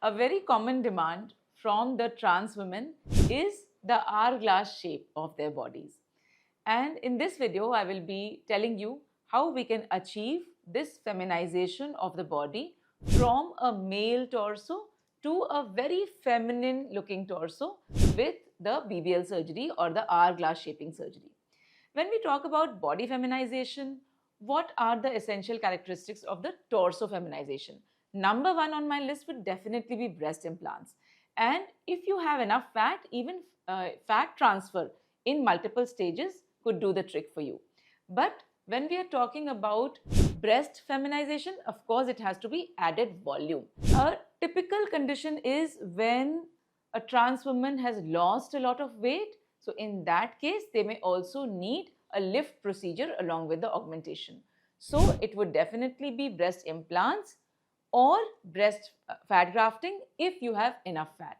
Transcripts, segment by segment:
A very common demand from the trans women is the hourglass shape of their bodies. And in this video, I will be telling you how we can achieve this feminization of the body from a male torso to a very feminine looking torso with the BBL surgery or the hourglass shaping surgery. When we talk about body feminization, what are the essential characteristics of the torso feminization? Number one on my list would definitely be breast implants. And if you have enough fat, even fat transfer in multiple stages could do the trick for you. But when we are talking about breast feminization, of course, it has to be added volume. A typical condition is when a trans woman has lost a lot of weight. So in that case, they may also need a lift procedure along with the augmentation. So it would definitely be breast implants or breast fat grafting if you have enough fat.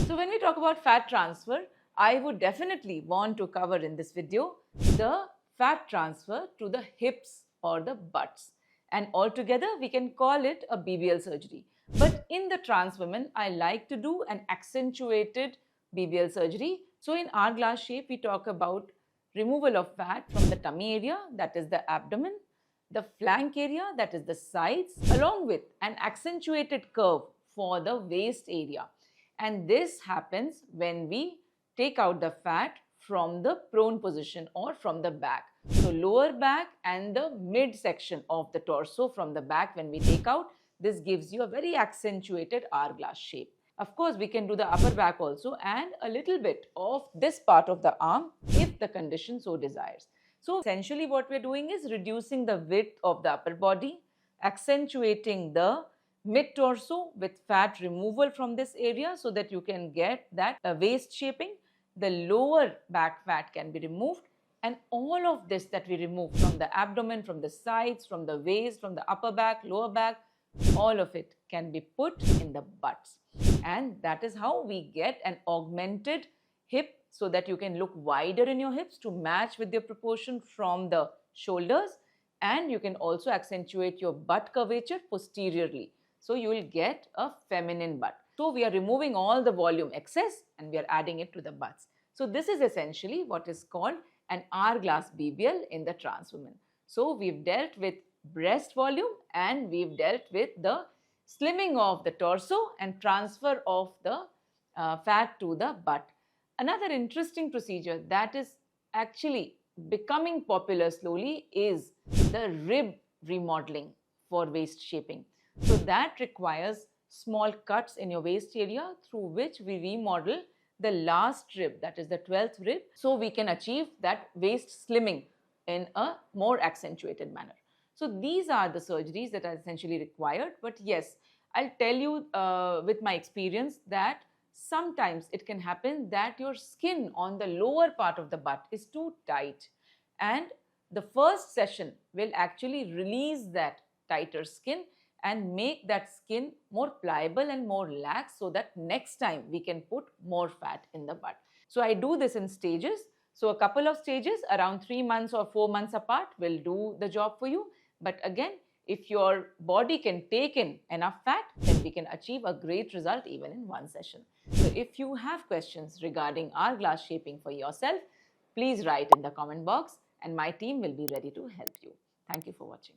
So when we talk about fat transfer, I would definitely want to cover in this video the fat transfer to the hips or the butts. And altogether, we can call it a BBL surgery. But in the trans women, I like to do an accentuated BBL surgery. So in hourglass shape, we talk about removal of fat from the tummy area, that is the abdomen, the flank area, that is the sides, along with an accentuated curve for the waist area. And this happens when we take out the fat from the prone position or from the back. So lower back and the mid section of the torso from the back when we take out, this gives you a very accentuated hourglass shape. Of course, we can do the upper back also and a little bit of this part of the arm if the condition so desires. So essentially what we're doing is reducing the width of the upper body, accentuating the mid-torso with fat removal from this area so that you can get that waist shaping. The lower back fat can be removed, and all of this that we remove from the abdomen, from the sides, from the waist, from the upper back, lower back, all of it can be put in the butts. And that is how we get an augmented hip so that you can look wider in your hips to match with your proportion from the shoulders, and you can also accentuate your butt curvature posteriorly. So you will get a feminine butt. So we are removing all the volume excess and we are adding it to the butts. So this is essentially what is called an hourglass BBL in the trans woman. So we've dealt with breast volume and we've dealt with the slimming of the torso and transfer of the fat to the butt. Another interesting procedure that is actually becoming popular slowly is the rib remodeling for waist shaping. So that requires small cuts in your waist area through which we remodel the last rib, that is the 12th rib, so we can achieve that waist slimming in a more accentuated manner. So these are the surgeries that are essentially required. But yes, I'll tell you with my experience that sometimes it can happen that your skin on the lower part of the butt is too tight, and the first session will actually release that tighter skin and make that skin more pliable and more lax so that next time we can put more fat in the butt. So I do this in stages. So a couple of stages around 3 months or 4 months apart will do the job for you. But again, if your body can take in enough fat, then we can achieve a great result even in one session. So if you have questions regarding hourglass shaping for yourself, please write in the comment box and my team will be ready to help you. Thank you for watching.